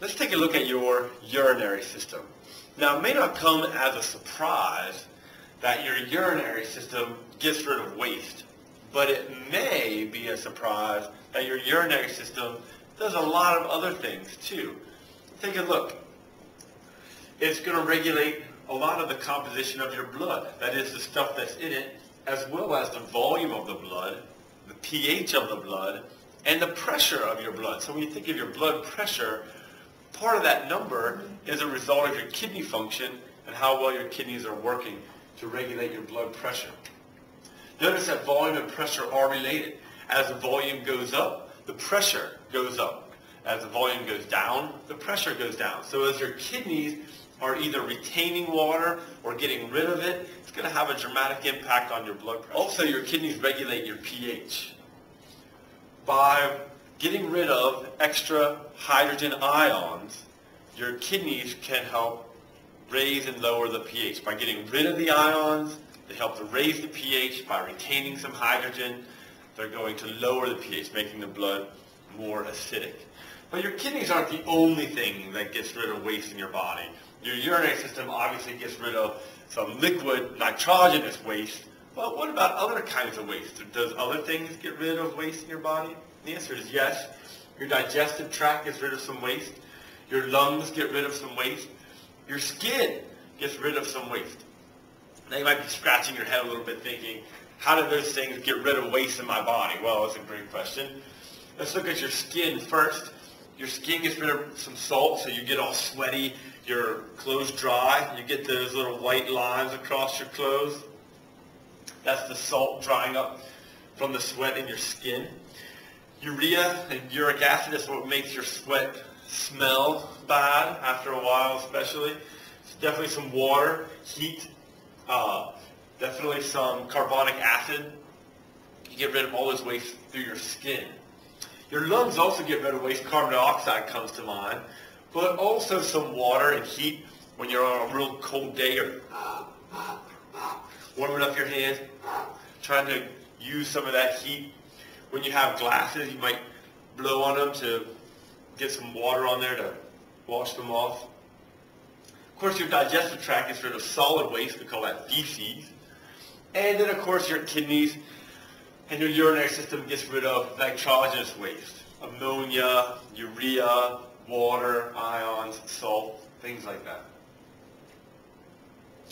Let's take a look at your urinary system. Now, it may not come as a surprise that your urinary system gets rid of waste, but it may be a surprise that your urinary system does a lot of other things too. Take a look. It's going to regulate a lot of the composition of your blood, that is the stuff that's in it, as well as the volume of the blood, the pH of the blood, and the pressure of your blood. So when you think of your blood pressure, part of that number is a result of your kidney function and how well your kidneys are working to regulate your blood pressure. Notice that volume and pressure are related. As the volume goes up, the pressure goes up. As the volume goes down, the pressure goes down. So as your kidneys are either retaining water or getting rid of it, it's going to have a dramatic impact on your blood pressure. Also, your kidneys regulate your pH. By getting rid of extra hydrogen ions, your kidneys can help raise and lower the pH. By getting rid of the ions, they help to raise the pH. By retaining some hydrogen, they're going to lower the pH, making the blood more acidic. But your kidneys aren't the only thing that gets rid of waste in your body. Your urinary system obviously gets rid of some liquid nitrogenous waste, but what about other kinds of waste? Does other things get rid of waste in your body? The answer is yes. Your digestive tract gets rid of some waste. Your lungs get rid of some waste. Your skin gets rid of some waste. Now you might be scratching your head a little bit thinking, how do those things get rid of waste in my body? Well, that's a great question. Let's look at your skin first. Your skin gets rid of some salt, so you get all sweaty, your clothes dry, you get those little white lines across your clothes. That's the salt drying up from the sweat in your skin. Urea and uric acid is what makes your sweat smell bad after a while especially. It's definitely some water, heat, definitely some carbonic acid. You get rid of all this waste through your skin. Your lungs also get rid of waste. Carbon dioxide comes to mind, but also some water and heat. When you're on a real cold day, you're warming up your hands, trying to use some of that heat. When you have glasses, you might blow on them to get some water on there to wash them off. Of course, your digestive tract gets rid of solid waste. We call that feces. And then, of course, your kidneys and your urinary system gets rid of nitrogenous waste, ammonia, urea, water, ions, salt, things like that.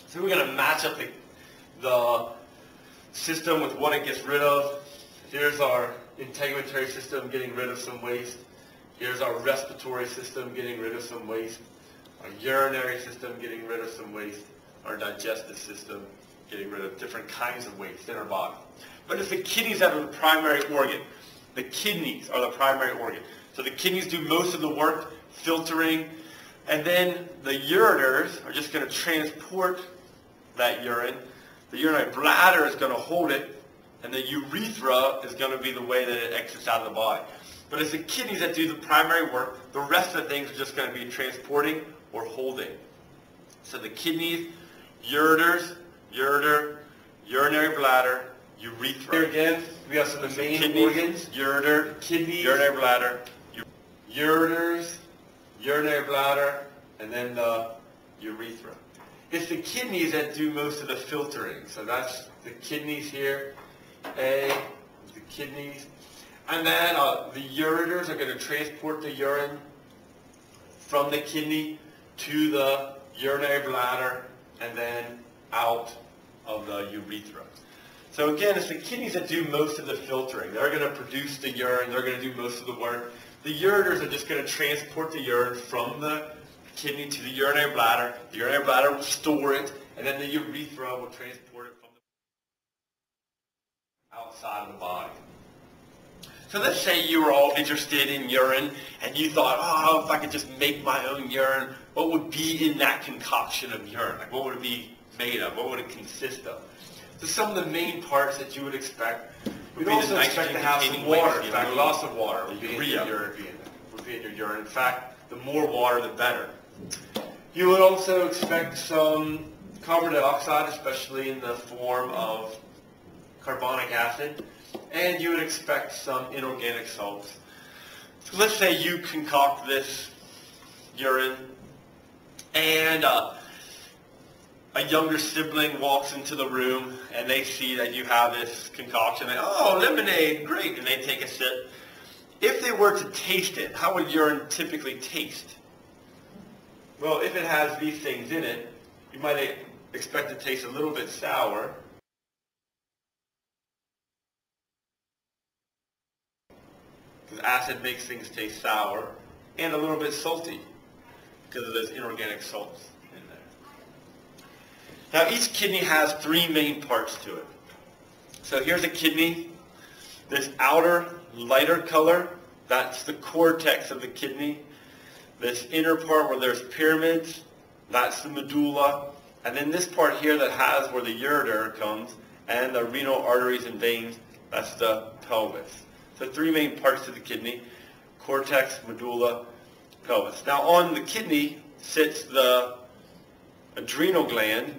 So we're going to match up the system with what it gets rid of. Here's our integumentary system getting rid of some waste. Here's our respiratory system getting rid of some waste. Our urinary system getting rid of some waste. Our digestive system getting rid of different kinds of waste in our body. But it's the kidneys that are the primary organ. The kidneys are the primary organ. So the kidneys do most of the work, filtering, and then the ureters are just going to transport that urine. The urinary bladder is going to hold it, and the urethra is going to be the way that it exits out of the body. But it's the kidneys that do the primary work. The rest of the things are just going to be transporting or holding. So the kidneys, ureters, ureter, urinary bladder, urethra. Here again, we have some of the main kidneys, organs. Ureter, kidneys, urinary bladder, ureters, urinary bladder, and then the urethra. It's the kidneys that do most of the filtering. So that's the kidneys here. A, the kidneys. And then the ureters are going to transport the urine from the kidney to the urinary bladder and then out of the urethra. So again, it's the kidneys that do most of the filtering. They're going to produce the urine. They're going to do most of the work. The ureters are just going to transport the urine from the kidney to the urinary bladder. The urinary bladder will store it, and then the urethra will transport it from the outside of the body. So let's say you were all interested in urine, and you thought, oh, if I could just make my own urine, what would be in that concoction of urine? Like, what would it be made of? What would it consist of? So some of the main parts that you would expect would be also expect to have some water. In fact, lots of water would be in your urine. In fact, the more water, the better. You would also expect some carbon dioxide, especially in the form of carbonic acid, and you would expect some inorganic salts. So let's say you concoct this urine, and a younger sibling walks into the room and they see that you have this concoction. They, oh, lemonade, great, and they take a sip. If they were to taste it, how would urine typically taste? Well, if it has these things in it, you might expect it to taste a little bit sour. Because acid makes things taste sour, and a little bit salty because of those inorganic salts in there. Now each kidney has three main parts to it. So here's a kidney. This outer lighter color, that's the cortex of the kidney. This inner part where there's pyramids, that's the medulla. And then this part here that has where the ureter comes and the renal arteries and veins, that's the pelvis. So three main parts to the kidney: cortex, medulla, pelvis. Now on the kidney sits the adrenal gland.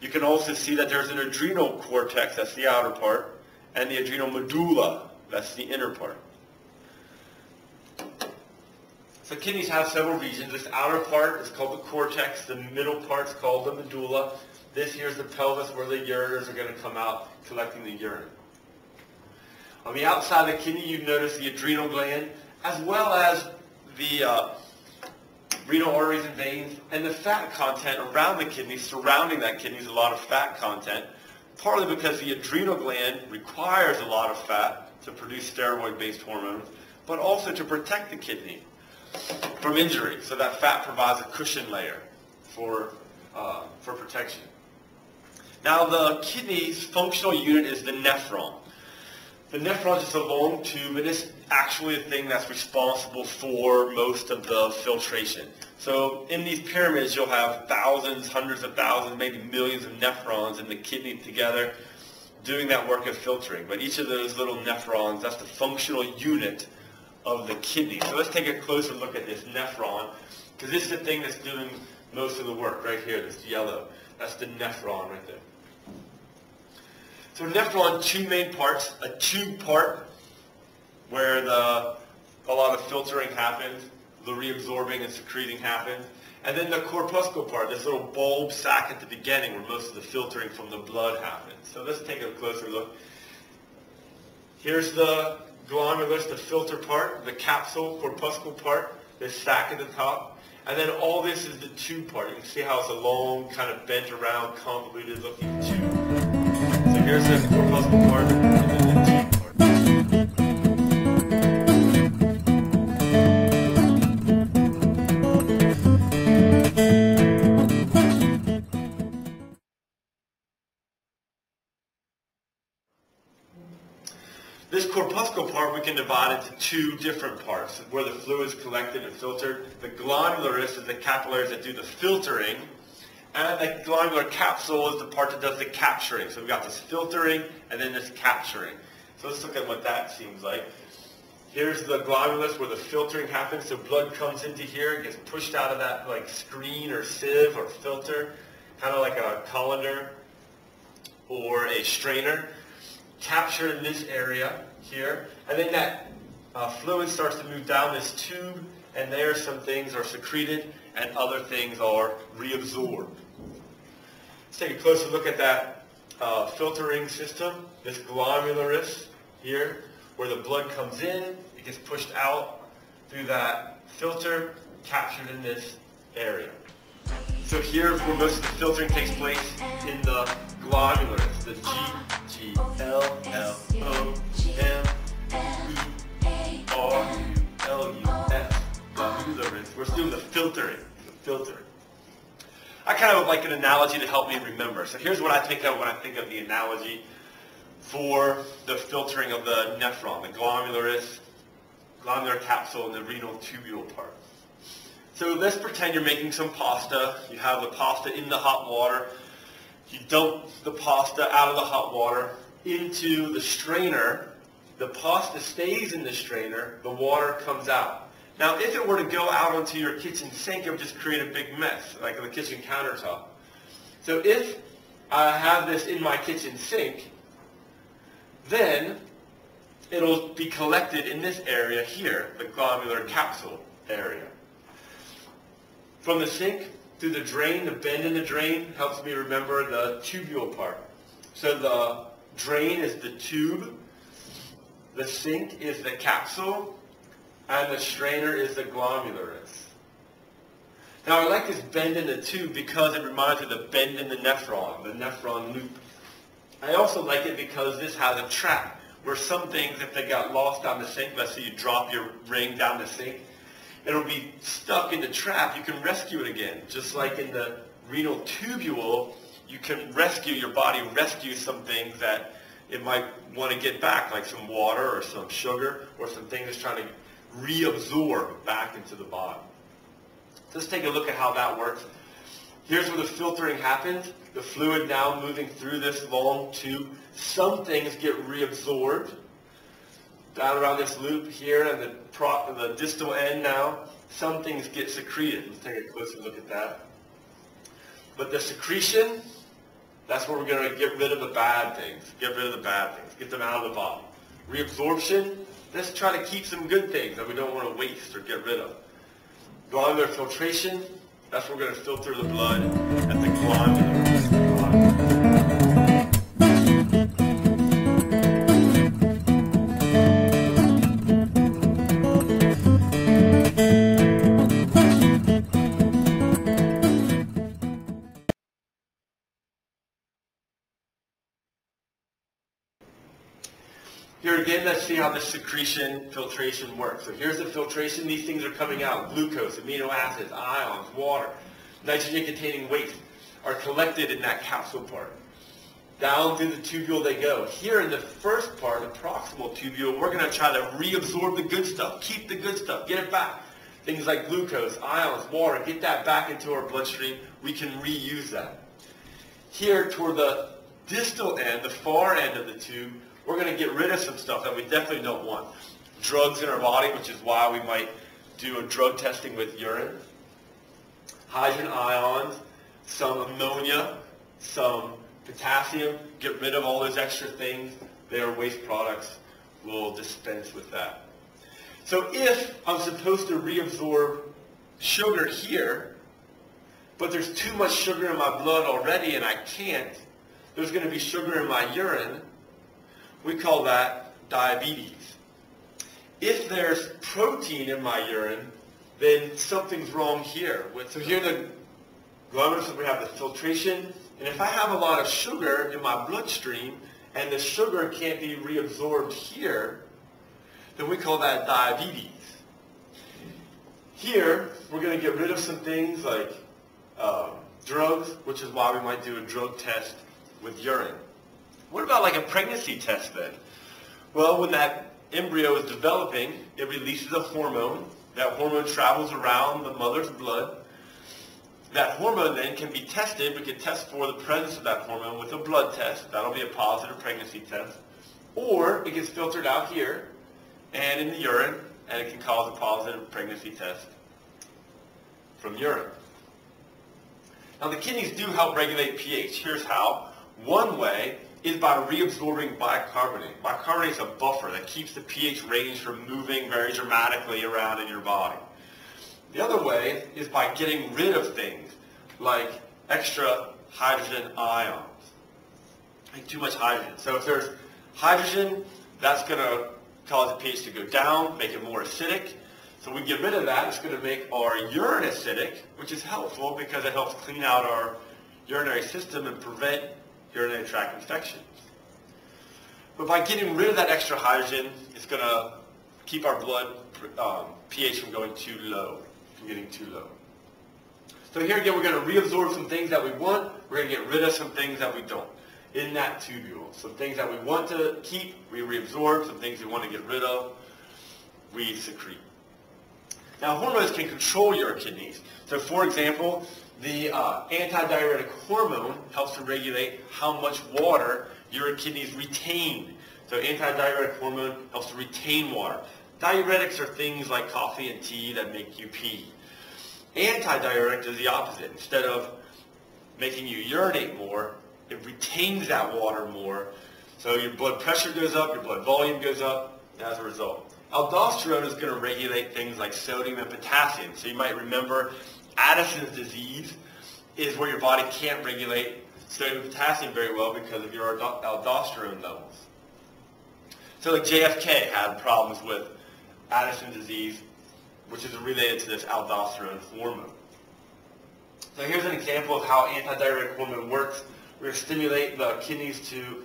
You can also see that there's an adrenal cortex, that's the outer part, and the adrenal medulla, that's the inner part. So kidneys have several regions. This outer part is called the cortex. The middle part is called the medulla. This here is the pelvis where the ureters are going to come out collecting the urine. On the outside of the kidney, you notice the adrenal gland, as well as the renal arteries and veins, and the fat content around the kidney. Surrounding that kidney is a lot of fat content, partly because the adrenal gland requires a lot of fat to produce steroid-based hormones, but also to protect the kidney from injury. So that fat provides a cushion layer for protection. Now the kidney's functional unit is the nephron. The nephron is just a long tube, and it's actually the thing that's responsible for most of the filtration. So in these pyramids, you'll have thousands, hundreds of thousands, maybe millions of nephrons in the kidney together doing that work of filtering. But each of those little nephrons, that's the functional unit of the kidney. So let's take a closer look at this nephron, because this is the thing that's doing most of the work right here, this yellow. That's the nephron right there. So nephron, two main parts: a tube part where a lot of filtering happens, the reabsorbing and secreting happens, and then the corpuscle part, this little bulb sac at the beginning where most of the filtering from the blood happens. So let's take a closer look. Here's the glomerulus, the filter part, the capsule, corpuscle part, this sac at the top, and then all this is the tube part. You can see how it's a long, kind of bent around, convoluted looking tube. So here's the corpuscle part, and then the tube part. This corpuscle part we can divide into two different parts where the fluid is collected and filtered. The glomerulus is the capillaries that do the filtering, and the glomerular capsule is the part that does the capturing. So we've got this filtering and then this capturing. So let's look at what that seems like. Here's the glomerulus where the filtering happens. So blood comes into here, it gets pushed out of that like screen or sieve or filter, kind of like a colander or a strainer. Captured in this area here, and then that fluid starts to move down this tube, and there some things are secreted and other things are reabsorbed. Let's take a closer look at that filtering system, this glomerulus here, where the blood comes in, it gets pushed out through that filter, captured in this area. So here's where most of the filtering takes place, in the glomerulus, the G-L-L-O-M-E-R-U-L-U-S, glomerulus. We're doing the filtering. I kind of would like an analogy to help me remember. So here's what I think of when I think of the analogy for the filtering of the nephron, the glomerulus, glomerular capsule, and the renal tubule part. So let's pretend you're making some pasta. You have the pasta in the hot water. You dump the pasta out of the hot water into the strainer. The pasta stays in the strainer. The water comes out. Now, if it were to go out onto your kitchen sink, it would just create a big mess, like the kitchen countertop. So if I have this in my kitchen sink, then it'll be collected in this area here, the glomerular capsule area. From the sink through the drain, the bend in the drain helps me remember the tubule part. So the drain is the tube, the sink is the capsule, and the strainer is the glomulus. Now I like this bend in the tube because it reminds me of the bend in the nephron loop. I also like it because this has a trap where some things, if they got lost down the sink, let's say you drop your ring down the sink, it'll be stuck in the trap. You can rescue it again. Just like in the renal tubule, you can your body rescue some things that it might want to get back, like some water or some sugar or some things it's trying to reabsorb back into the body. Let's take a look at how that works. Here's where the filtering happens. The fluid now moving through this long tube. Some things get reabsorbed down around this loop here and the distal end now. Some things get secreted. Let's take a closer look at that. But the secretion, that's where we're going to get rid of the bad things. Get rid of the bad things. Get them out of the body. Reabsorption, let's try to keep some good things that we don't want to waste or get rid of. Glomerular filtration, that's where we're going to filter the blood at the glomerulus. Here again, let's see how the secretion filtration works. So here's the filtration. These things are coming out. Glucose, amino acids, ions, water, nitrogen-containing waste are collected in that capsule part. Down through the tubule they go. Here in the first part, the proximal tubule, we're going to try to reabsorb the good stuff. Keep the good stuff. Get it back. Things like glucose, ions, water, get that back into our bloodstream. We can reuse that. Here toward the distal end, the far end of the tube, we're going to get rid of some stuff that we definitely don't want. Drugs in our body, which is why we might do a drug testing with urine. Hydrogen ions, some ammonia, some potassium. Get rid of all those extra things. They are waste products. We'll dispense with that. So if I'm supposed to reabsorb sugar here, but there's too much sugar in my blood already and I can't, there's going to be sugar in my urine. We call that diabetes. If there's protein in my urine, then something's wrong here. So here the glomerulus, we have the filtration, and if I have a lot of sugar in my bloodstream and the sugar can't be reabsorbed here, then we call that diabetes. Here, we're going to get rid of some things like drugs, which is why we might do a drug test with urine. What about like a pregnancy test then? Well, when that embryo is developing, it releases a hormone. That hormone travels around the mother's blood. That hormone then can be tested. We can test for the presence of that hormone with a blood test. That'll be a positive pregnancy test. Or it gets filtered out here and in the urine, and it can cause a positive pregnancy test from urine. Now the kidneys do help regulate pH. Here's how. One way is by reabsorbing bicarbonate. Bicarbonate is a buffer that keeps the pH range from moving very dramatically around in your body. The other way is by getting rid of things like extra hydrogen ions, like too much hydrogen. So if there's hydrogen, that's going to cause the pH to go down, make it more acidic. So we get rid of that. It's going to make our urine acidic, which is helpful because it helps clean out our urinary system and prevent urinary tract infections. But by getting rid of that extra hydrogen, it's going to keep our blood pH from going too low, from getting too low. So here again, we're going to reabsorb some things that we want. We're going to get rid of some things that we don't in that tubule. Some things that we want to keep, we reabsorb. Some things we want to get rid of, we secrete. Now, hormones can control your kidneys. So, for example, the antidiuretic hormone helps to regulate how much water your kidneys retain. So antidiuretic hormone helps to retain water. Diuretics are things like coffee and tea that make you pee. Antidiuretic is the opposite. Instead of making you urinate more, it retains that water more. So your blood pressure goes up, your blood volume goes up as a result. Aldosterone is going to regulate things like sodium and potassium. So you might remember Addison's disease is where your body can't regulate sodium and potassium very well because of your aldosterone levels. So like JFK had problems with Addison's disease, which is related to this aldosterone hormone. So here's an example of how antidiuretic hormone works. We're going to stimulate the kidneys to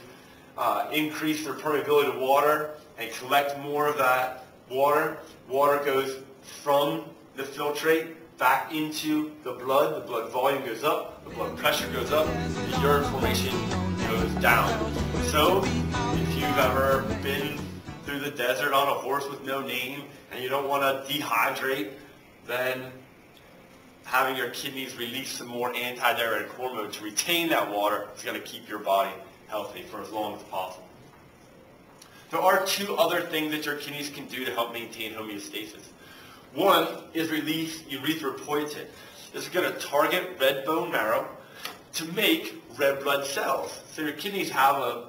increase their permeability to water and collect more of that water. Water goes from the filtrate back into the blood volume goes up, the blood pressure goes up, the urine formation goes down. So if you've ever been through the desert on a horse with no name and you don't want to dehydrate, then having your kidneys release some more antidiuretic hormone to retain that water is going to keep your body healthy for as long as possible. There are two other things that your kidneys can do to help maintain homeostasis. One is release erythropoietin. This is going to target red bone marrow to make red blood cells. So your kidneys have a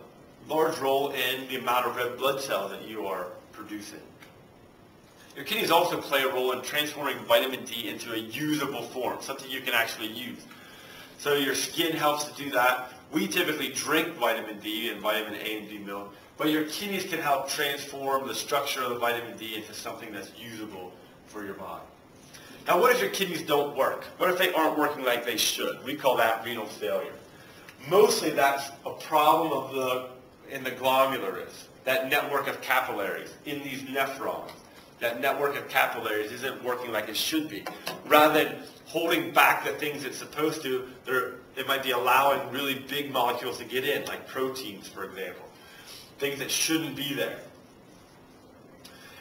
large role in the amount of red blood cells that you are producing. Your kidneys also play a role in transforming vitamin D into a usable form, something you can actually use. So your skin helps to do that. We typically drink vitamin D and vitamin A and D milk, but your kidneys can help transform the structure of the vitamin D into something that's usable for your body. Now what if your kidneys don't work? What if they aren't working like they should? We call that renal failure. Mostly that's a problem in the glomerulus, that network of capillaries, in these nephrons. That network of capillaries isn't working like it should be. Rather than holding back the things it's supposed to, it might be allowing really big molecules to get in, like proteins, for example. Things that shouldn't be there.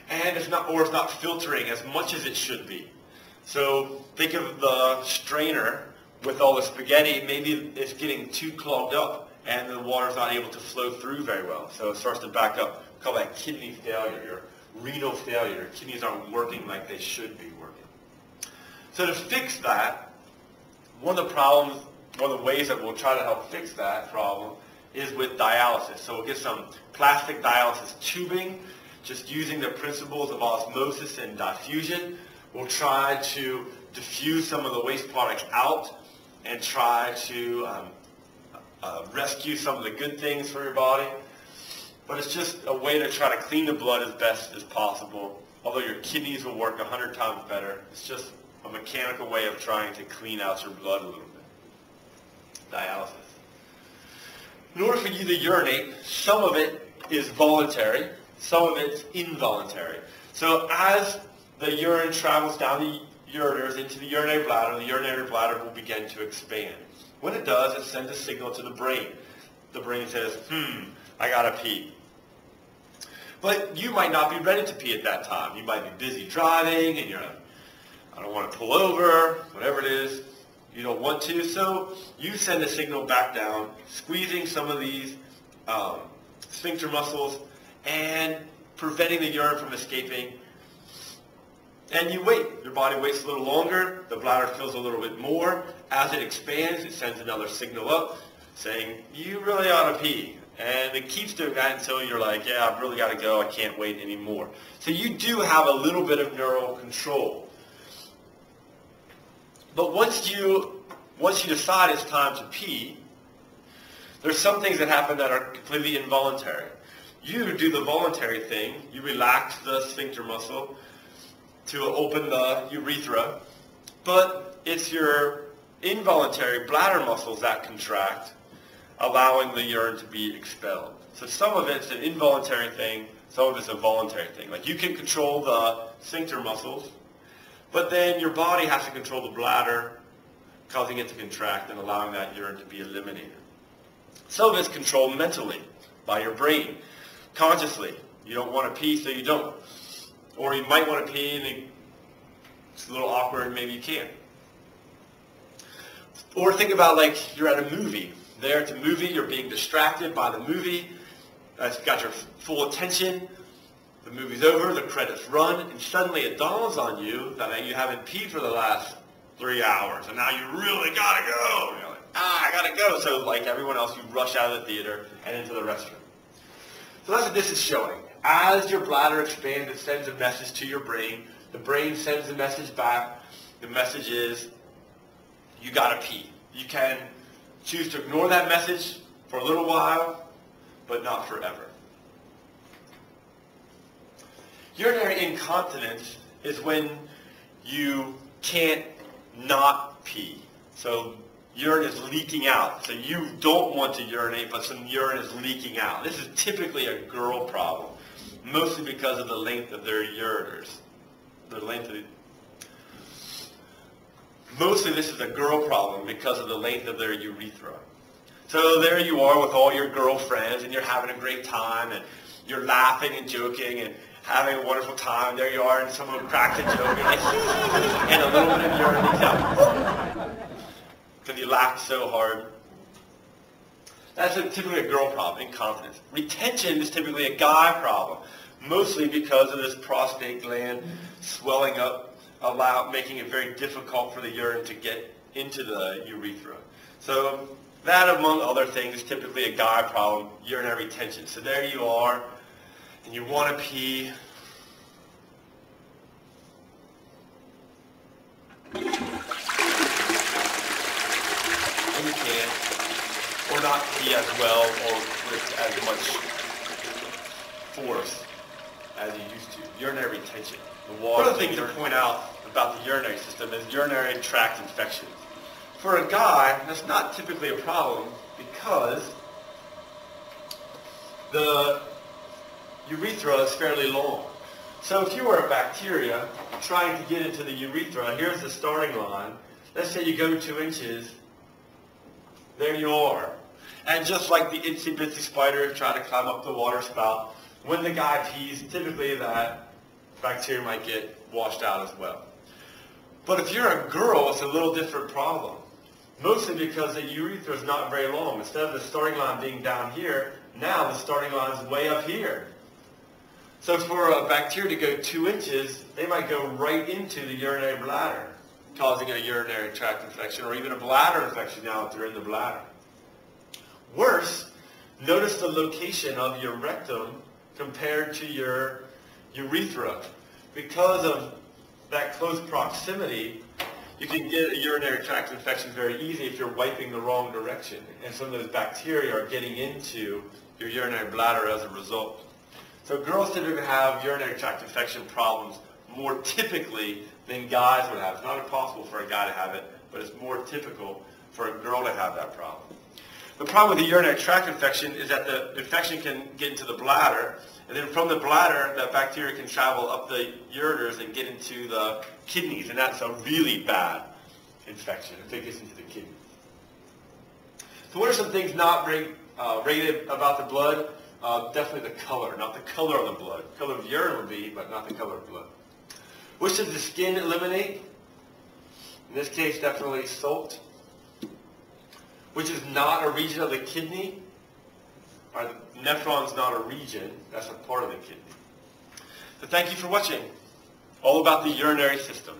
And it's not filtering as much as it should be. So think of the strainer with all the spaghetti. Maybe it's getting too clogged up and the water's not able to flow through very well. So it starts to back up. We call that kidney failure, your renal failure. Your kidneys aren't working like they should be working. So to fix that, one of the ways that we'll try to help fix that problem is with dialysis. So we'll get some plastic dialysis tubing, just using the principles of osmosis and diffusion. We'll try to diffuse some of the waste products out and try to rescue some of the good things for your body. But it's just a way to try to clean the blood as best as possible. Although your kidneys will work 100 times better, it's just a mechanical way of trying to clean out your blood a little bit. Dialysis. In order for you to urinate, some of it is voluntary, some of it's involuntary. So as the urine travels down the ureters into the urinary bladder will begin to expand. When it does, it sends a signal to the brain. The brain says, I gotta pee. But you might not be ready to pee at that time. You might be busy driving and you're like, I don't want to pull over, whatever it is. You don't want to, so you send a signal back down, squeezing some of these sphincter muscles and preventing the urine from escaping. And you wait. Your body waits a little longer. The bladder fills a little bit more. As it expands, it sends another signal up saying, you really ought to pee. And it keeps doing that until you're like, yeah, I've really got to go. I can't wait anymore. So you do have a little bit of neural control. But once you decide it's time to pee, there's some things that happen that are completely involuntary. You do the voluntary thing. You relax the sphincter muscle to open the urethra, but it's your involuntary bladder muscles that contract, allowing the urine to be expelled. So some of it's an involuntary thing, some of it's a voluntary thing. Like you can control the sphincter muscles, but then your body has to control the bladder, causing it to contract and allowing that urine to be eliminated. Some of it's controlled mentally by your brain, consciously. You don't want to pee, so you don't. Or you might want to pee and it's a little awkward, maybe you can't. Or think about like you're at a movie. There at the movie, you're being distracted by the movie. It's got your full attention. The movie's over, the credits run, and suddenly it dawns on you that you haven't peed for the last 3 hours, and now you really gotta go. You're like, I gotta go. So like everyone else, you rush out of the theater and into the restroom. So that's what this is showing. As your bladder expands, it sends a message to your brain. The brain sends a message back. The message is, you gotta pee. You can choose to ignore that message for a little while, but not forever. Urinary incontinence is when you can't not pee. So urine is leaking out. So you don't want to urinate, but some urine is leaking out. This is typically a girl problem, mostly because of the length of their ureters. Mostly this is a girl problem because of the length of their urethra. So there you are with all your girlfriends, and you're having a great time, and you're laughing and joking and having a wonderful time. There you are, and someone cracks a joke, and like, and a little bit of urine leaks out. Because you laughed so hard. That's typically a girl problem, incontinence. Retention is typically a guy problem, mostly because of this prostate gland swelling up, making it very difficult for the urine to get into the urethra. So that, among other things, is typically a guy problem, urinary retention. So there you are, and you want to pee. And you can't, or not pee as well, or with as much force as you used to. Urinary retention. One of the things to point out about the urinary system is urinary tract infections. For a guy, that's not typically a problem because the urethra is fairly long. So if you were a bacteria trying to get into the urethra, here's the starting line. Let's say you go 2 inches. There you are. And just like the itsy bitsy spider trying to climb up the water spout, when the guy pees, typically that bacteria might get washed out as well. But if you're a girl, it's a little different problem. Mostly because the urethra is not very long. Instead of the starting line being down here, now the starting line is way up here. So for a bacteria to go 2 inches, they might go right into the urinary bladder, causing a urinary tract infection or even a bladder infection now if they're in the bladder. Worse, notice the location of your rectum compared to your urethra. Because of that close proximity, you can get a urinary tract infection very easy if you're wiping the wrong direction. And some of those bacteria are getting into your urinary bladder as a result. So girls typically have urinary tract infection problems more typically than guys would have. It's not impossible for a guy to have it, but it's more typical for a girl to have that problem. The problem with the urinary tract infection is that the infection can get into the bladder, and then from the bladder, that bacteria can travel up the ureters and get into the kidneys, and that's a really bad infection if it gets into the kidneys. So what are some things not rated about the blood? Definitely the color, not the color of the blood. The color of urine would be, but not the color of blood. Which does the skin eliminate? In this case, definitely salt. Which is not a region of the kidney. The nephron's not a region, that's a part of the kidney. So thank you for watching. All about the urinary system.